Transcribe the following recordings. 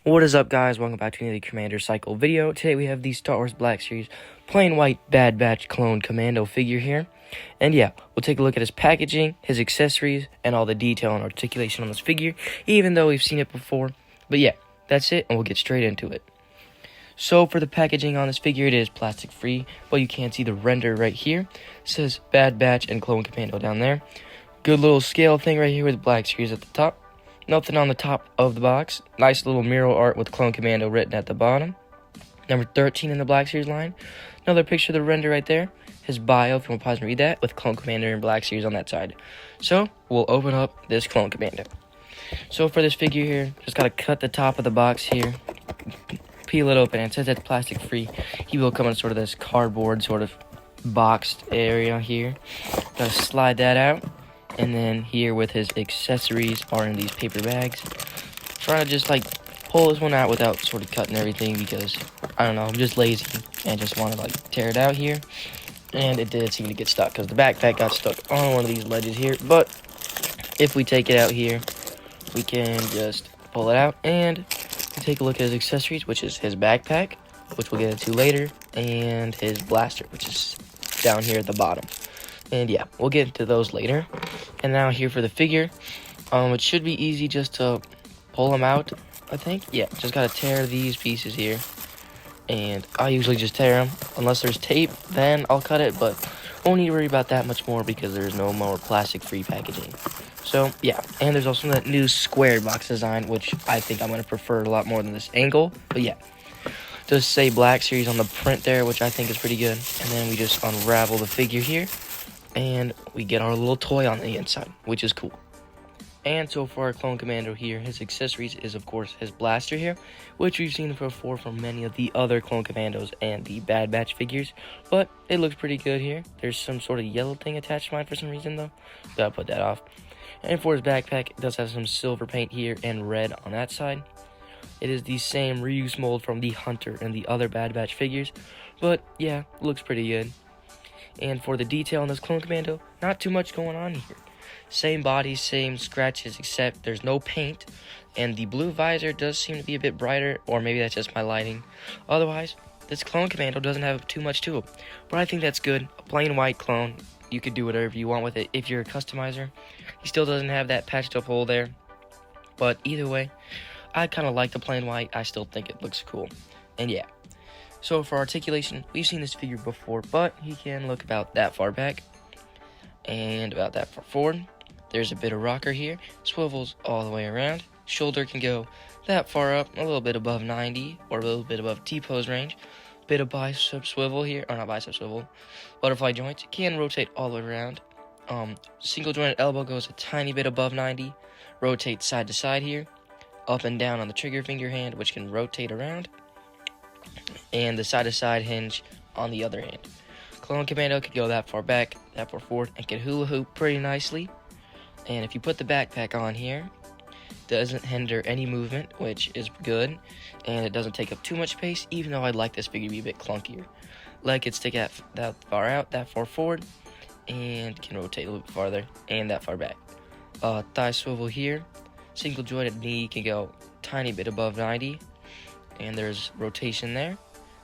What is up, guys? Welcome back to another Commander Cycle video. Today we have the Star Wars Black Series plain white Bad Batch clone commando figure here. And yeah, we'll take a look at his packaging, his accessories, and all the detail and articulation on this figure, even though we've seen it before. But yeah, that's it, and we'll get straight into it. So for the packaging on this figure, it is plastic free, but you can see the render right here. It says Bad Batch and Clone Commando down there. Good little scale thing right here with Black Series at the top. Nothing on the top of the box. Nice little mural art with Clone Commando written at the bottom. Number 13 in the Black Series line. Another picture of the render right there. His bio, if you want to pause and read that, with Clone Commander and Black Series on that side. So, we'll open up this Clone Commando. So for this figure here, just gotta cut the top of the box here. Peel it open, and it says it's plastic free. He will come in sort of this cardboard sort of boxed area here. Gotta slide that out. And then here with his accessories are in these paper bags. Trying to just like pull this one out without sort of cutting everything because, I don't know, I'm just lazy and just want to like tear it out here. And it did seem to get stuck because the backpack got stuck on one of these ledges here. But if we take it out here, we can just pull it out and take a look at his accessories, which is his backpack, which we'll get into later, and his blaster, which is down here at the bottom. And yeah, we'll get into those later. And now here for the figure. It should be easy just to pull them out, I think. Yeah, just gotta tear these pieces here. And I usually just tear them. Unless there's tape, then I'll cut it. But won't need to worry about that much more because there's no more plastic-free packaging. So, yeah. And there's also that new square box design, which I think I'm going to prefer a lot more than this angle. But yeah. Just say Black Series on the print there, which I think is pretty good. And then we just unravel the figure here. And we get our little toy on the inside, which is cool. And so for our Clone Commando here, his accessories is, of course, his blaster here, which we've seen before from many of the other Clone Commandos and the Bad Batch figures. But it looks pretty good here. There's some sort of yellow thing attached to mine for some reason, though. Gotta put that off. And for his backpack, it does have some silver paint here and red on that side. It is the same reuse mold from the Hunter and the other Bad Batch figures. But, yeah, looks pretty good. And for the detail on this Clone Commando, not too much going on here. Same body, same scratches, except there's no paint. And the blue visor does seem to be a bit brighter, or maybe that's just my lighting. Otherwise, this Clone Commando doesn't have too much to it. But I think that's good. A plain white clone, you could do whatever you want with it if you're a customizer. He still doesn't have that patched up hole there. But either way, I kind of like the plain white. I still think it looks cool. And yeah. So for articulation, we've seen this figure before, but he can look about that far back and about that far forward. There's a bit of rocker here, swivels all the way around. Shoulder can go that far up, a little bit above 90 or a little bit above T-pose range. Bit of bicep swivel here, or not bicep swivel, butterfly joints can rotate all the way around. Single jointed elbow goes a tiny bit above 90, rotate side to side here, up and down on the trigger finger hand, which can rotate around. And the side-to-side hinge on the other hand. Clone Commando could go that far back, that far forward, and can hula hoop pretty nicely. And if you put the backpack on here, doesn't hinder any movement, which is good. And it doesn't take up too much space, even though I'd like this figure to be a bit clunkier. Leg could stick out that far out, that far forward, and can rotate a little bit farther, and that far back. Thigh swivel here. Single jointed knee can go tiny bit above 90. And there's rotation there.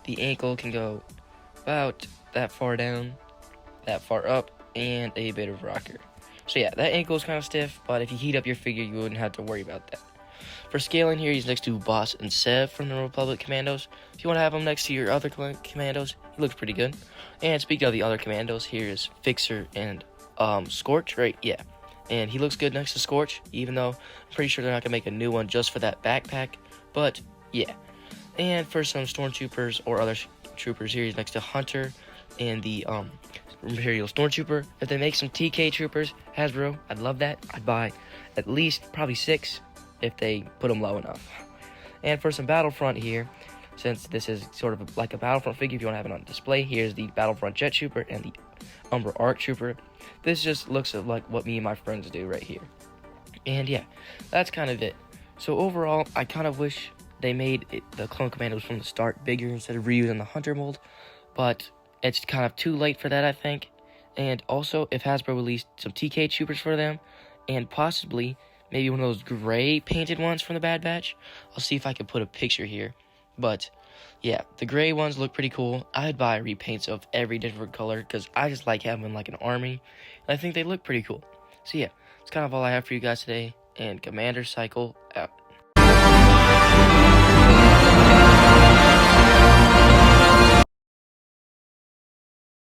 The ankle can go about that far down, that far up, and a bit of rocker. So yeah, that ankle is kind of stiff, but if you heat up your figure, you wouldn't have to worry about that. For scaling here, he's next to Boss and Sev from the Republic Commandos. If you want to have him next to your other Commandos, he looks pretty good. And speaking of the other Commandos, here is Fixer and Scorch, right? Yeah. And he looks good next to Scorch, even though I'm pretty sure they're not going to make a new one just for that backpack. But yeah. And for some Stormtroopers or other troopers here, he's next to Hunter and the Imperial Stormtrooper. If they make some TK troopers, Hasbro, I'd love that. I'd buy at least probably 6 if they put them low enough. And for some Battlefront here, since this is sort of like a Battlefront figure, if you want to have it on display, here's the Battlefront Jet Trooper and the Umbra Arc Trooper. This just looks like what me and my friends do right here. And yeah, that's kind of it. So overall, I kind of wish they made the Clone Commandos from the start bigger instead of reusing the Hunter mold, but it's kind of too late for that, I think. And also, if Hasbro released some TK troopers for them, and possibly maybe one of those gray painted ones from the Bad Batch. I'll see if I can put a picture here. But yeah, the gray ones look pretty cool. I'd buy repaints of every different color because I just like having like an army. And I think they look pretty cool. So yeah, it's kind of all I have for you guys today. And Commander Cycle out.